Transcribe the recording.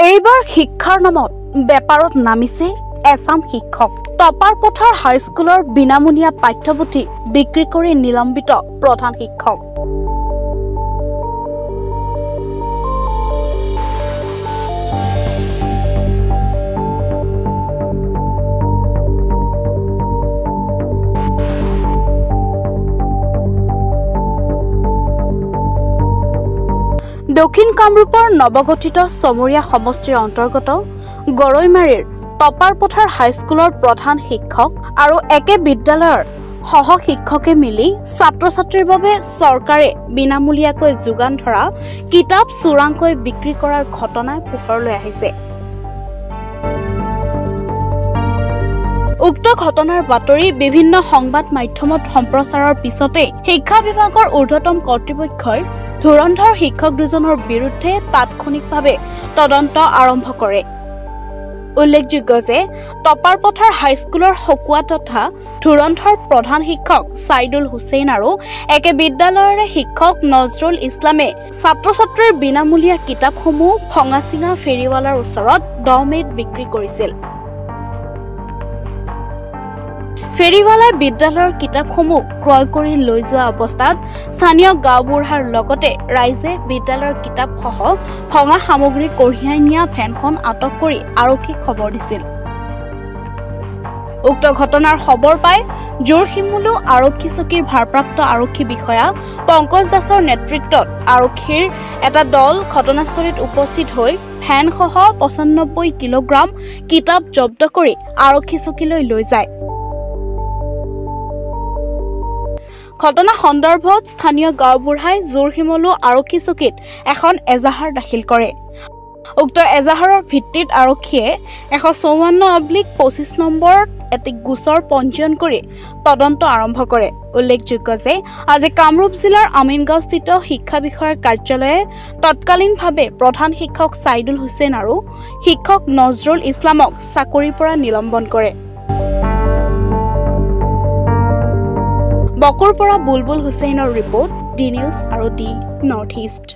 এইবাৰ শিক্ষাৰ নামত বেপাৰত নামিছে এছাম শিক্ষক। টপাৰ পথাৰ হাইস্কুলৰ বিনামূলীয়া পাঠ্যপুথি বিক্ৰী কৰি নিলম্বিত প্ৰধান শিক্ষক। দক্ষিণ কামৰূপৰ নৱগঠিত চমৰীয়া সমষ্টিৰ অন্তৰ্গত গৰৈমাৰীৰ টপাৰ পথাৰ হাইস্কুলৰ প্ৰধান শিক্ষক আৰু একে বিদ্যালয়ৰ সহ শিক্ষকে মিলি ছাত্ৰ ছাত্ৰীৰ বাবে চৰকাৰে বিনামূলীয়াকৈ যোগান ধৰা কিতাপ চোৰাংকৈ বিক্ৰী কৰাৰ ঘটনাই পোহৰলৈ আহিছে। উক্ত ঘটনাৰ বাতৰি বিভিন্ন সংবাদ মাধ্যমত সম্প্ৰচাৰৰ পিছতে শিক্ষা বিভাগৰ ঊৰ্ধ্বতম কৰ্তৃপক্ষই ধুৰন্ধৰ শিক্ষক দুজনৰ বিৰুদ্ধে তাৎক্ষণিকভাৱে তদন্ত আৰম্ভ কৰে। উল্লেখযোগ্য যে টপাৰ পথাৰ হাইস্কুলৰ হকুৱা তথা ধুৰন্ধৰ প্ৰধান শিক্ষক ছাইদুল হুছেইন আৰু একে বিদ্যালয়ৰে শিক্ষক নজৰুল ইছলামে ছাত্ৰ ছাত্ৰীৰ বিনামূলীয়া কিতাপসমূহ ভঙাচিঙা ফেৰীৱালাৰ ওচৰত 10 মেত বিক্ৰী কৰিছিল। ফেৰীৱালাই বিদ্যালয়ৰ কিতাপসমূহ ক্ৰয় কৰি লৈ যোৱা অৱস্থাত স্থানীয় গাঁওবুঢ়াৰ লগতে ৰাইজে বিদ্যালয়ৰ কিতাপসহ ভঙা সামগ্ৰী কঢ়িয়াই নিয়া ভেনখন আটক কৰি আৰক্ষীক খবৰ দিছিল। উক্ত ঘটনাৰ খবৰ পাই জোৰশিমুলু আৰক্ষী চকীৰ ভাৰপ্ৰাপ্ত আৰক্ষী বিষয়া পংকজ দাসৰ নেতৃত্বত আৰক্ষীৰ এটা দল ঘটনাস্থলীত উপস্থিত হৈ ভেনসহ 95 কিলোগ্ৰাম কিতাপ জব্দ কৰি আৰক্ষী চকীলৈ লৈ যায়। ঘটনা সন্দৰ্ভত স্থানীয় গাঁওবুঢ়াই জোৰশিমলু আৰক্ষী চকীত এখন এজাহাৰ দাখিল কৰে। উক্ত এজাহাৰৰ ভিত্তিত আৰক্ষীয়ে 154/25 নম্বৰত এটি গোচৰ পঞ্জীয়ন কৰি তদন্ত আৰম্ভ কৰে। উল্লেখযোগ্য যে আজি কামৰূপ জিলাৰ আমিনগাঁওস্থিত শিক্ষা বিষয়াৰ কাৰ্যালয়ে তৎকালীনভাৱে প্ৰধান শিক্ষক ছাইদুল হুছেইন আৰু শিক্ষক নজৰুল ইছলামক চাকৰিৰ পৰা নিলম্বন কৰে। বকুৰ পৰা বুলবুল হুছেইনৰ ৰিপৰ্ট, ডি নিউজ আৰু ডি নৰ্থ ইষ্ট।